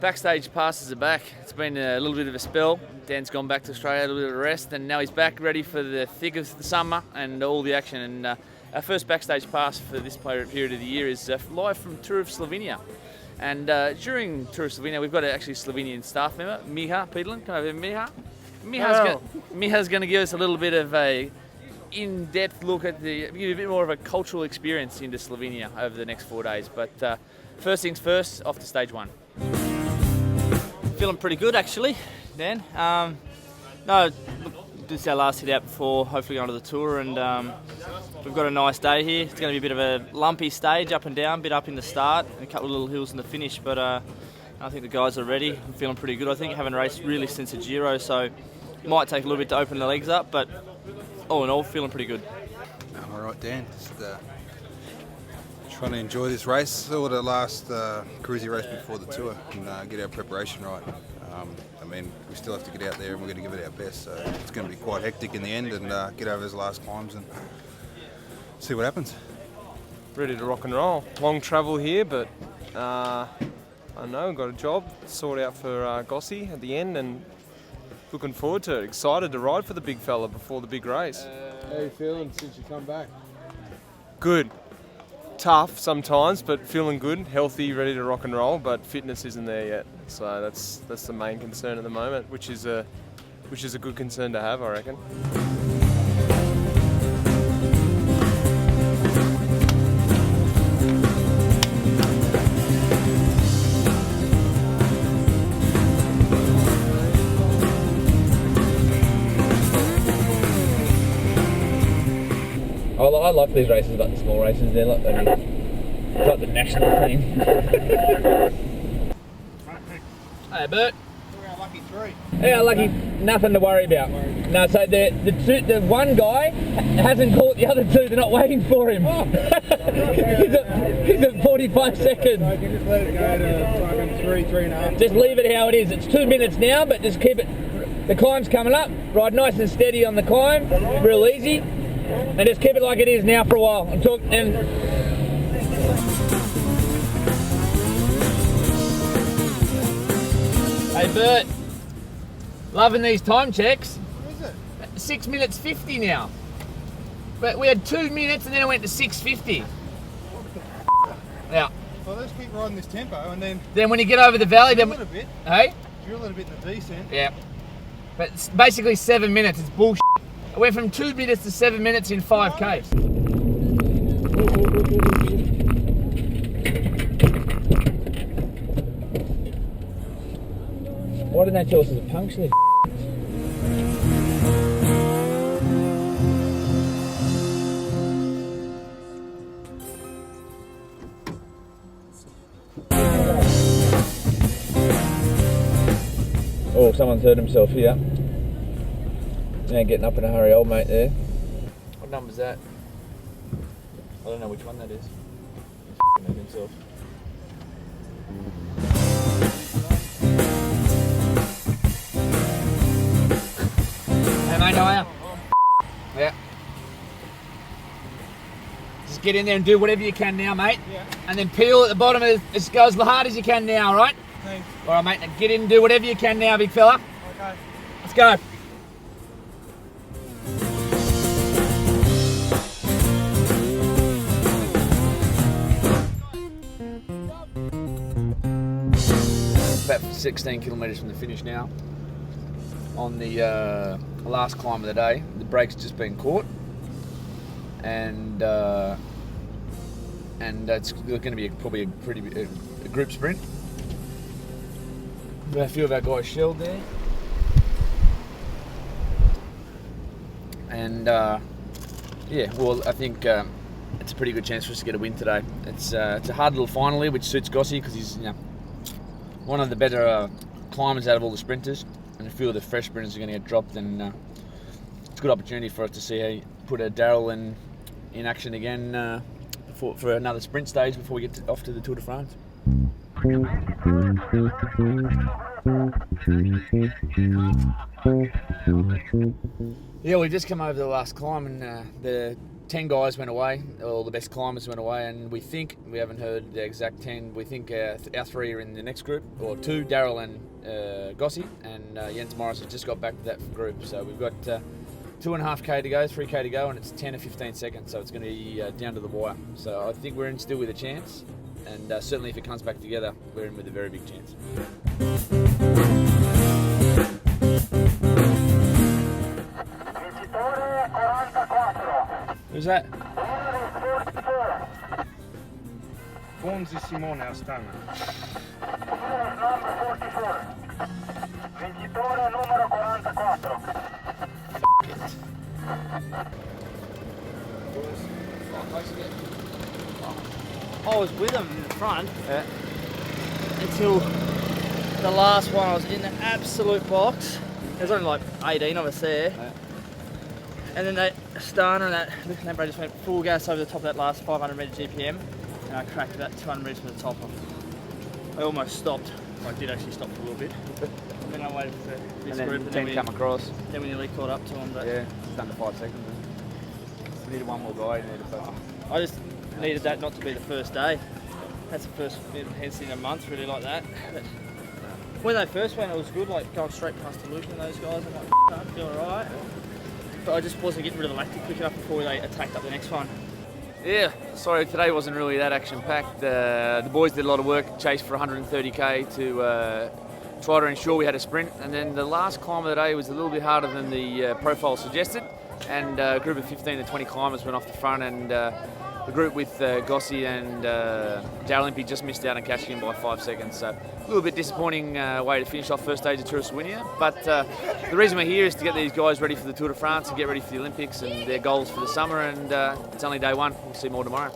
Backstage passes are back. It's been a little bit of a spell. Dan's gone back to Australia, a little bit of rest, and now he's back ready for the thick of the summer and all the action. And our first Backstage pass for this period of the year is live from Tour of Slovenia. And during Tour of Slovenia, we've got actually a Slovenian staff member, Miha Peterlin. Come over, Miha. Miha's going to give us a little bit of a in-depth look at give you a bit more of a cultural experience into Slovenia over the next 4 days. But first things first, off to stage one. Feeling pretty good actually, Dan. No, this is our last hit out before hopefully going to the tour, and we've got a nice day here. It's going to be a bit of a lumpy stage, up and down, a bit up in the start and a couple of little hills in the finish, but I think the guys are ready. I'm feeling pretty good. I think I haven't raced really since the Giro, so it might take a little bit to open the legs up, but all in all, feeling pretty good. I'm all right, Dan. Just trying to enjoy this race. Saw the last cruisy race before the tour and get our preparation right. I mean, we still have to get out there and we're going to give it our best, so it's going to be quite hectic in the end, and get over those last climbs and see what happens. Ready to rock and roll. Long travel here, but I know, got a job sorted out for Gossy at the end, and looking forward to it. Excited to ride for the big fella before the big race. How are you feeling since you come back? Good. Tough sometimes, but feeling good, healthy, ready to rock and roll, but fitness isn't there yet. So that's the main concern at the moment, which is a good concern to have, I reckon. I like these races, like the small races. They're like it's like the national team. Hey, Bert. We're our lucky three. Yeah, lucky. Nothing to worry about. No, so the one guy hasn't caught the other two. They're not waiting for him. he's at 45 seconds. I can just let it go to 3.5. Just leave it how it is. It's 2 minutes now, but just keep it. The climb's coming up. Ride nice and steady on the climb, real easy. And just keep it like it is now for a while. Hey Bert, loving these time checks. What is it? 6 minutes 50 now. But we had 2 minutes and then it went to 6:50. Yeah. Well, let's keep riding this tempo, and then Then when you get over the valley, then drill a little bit. hey, Drill a little bit in the descent. yeah. But it's basically 7 minutes. It's bullshit. I went from 2 minutes to 7 minutes in 5Ks. Why didn't they tell us it was a puncture? Oh, someone's hurt himself here. Yeah, getting up in a hurry, old mate there. What number's that? I don't know which one that is. He's hurt himself. Hey mate, how are you? Yeah. Just get in there and do whatever you can now, mate. Yeah. And then peel at the bottom as go as hard as you can now, alright? Thanks. Alright mate, now get in and do whatever you can now, big fella. Okay. Let's go. About 16 kilometres from the finish now. On the last climb of the day, the brake's just been caught, and it's going to be probably a pretty a group sprint. Got a few of our guys shelled there, and yeah, well, I think it's a pretty good chance for us to get a win today. It's a hard little final here, which suits Gossy because he's one of the better climbers out of all the sprinters, and a few of the fresh sprinters are going to get dropped, and it's a good opportunity for us to see how you put a Darryl in action again for another sprint stage before we get off to the Tour de France. Yeah, we've just come over the last climb, and the 10 guys went away, all the best climbers went away, and we haven't heard the exact 10, we think our 3 are in the next group, or 2, Daryl and Gossi, and Jens Morris has just got back to that group. So we've got 2.5k to go, 3k to go, and it's 10 or 15 seconds, so it's going to be down to the wire. So I think we're in still with a chance, and certainly if it comes back together, we're in with a very big chance. Who's that? Fonzi Simone Astana. Vincitore numero 44. I was with them in the front until the last one. I was in the absolute box. There's only like 18 of us there. And then they started and that bro just went full gas over the top of that last 500 metre GPM, and I cracked about 200 metres from the top off. I almost stopped. I did actually stop for a little bit. And then I waited for this And group, then and 10 come across. then we nearly caught up to them. But Yeah, it's under 5 seconds. We needed one more guy. I just needed that not to be the first day. That's the first bit of intensity in a month, really, like that. But when they first went, it was good, like going straight past the Luke and those guys. I'm like, I feel alright. But I just wasn't getting rid of the lactic quick enough before they attacked up the next one. Yeah, sorry, today wasn't really that action-packed. The boys did a lot of work, chased for 130k to try to ensure we had a sprint. And then the last climb of the day was a little bit harder than the profile suggested. And a group of 15 to 20 climbers went off the front, and the group with Gossi and Daryl just missed out on catching him by 5 seconds. So a little bit disappointing way to finish off first stage of Tour of Slovenia. But the reason we're here is to get these guys ready for the Tour de France and get ready for the Olympics and their goals for the summer. And it's only day one. We'll see more tomorrow.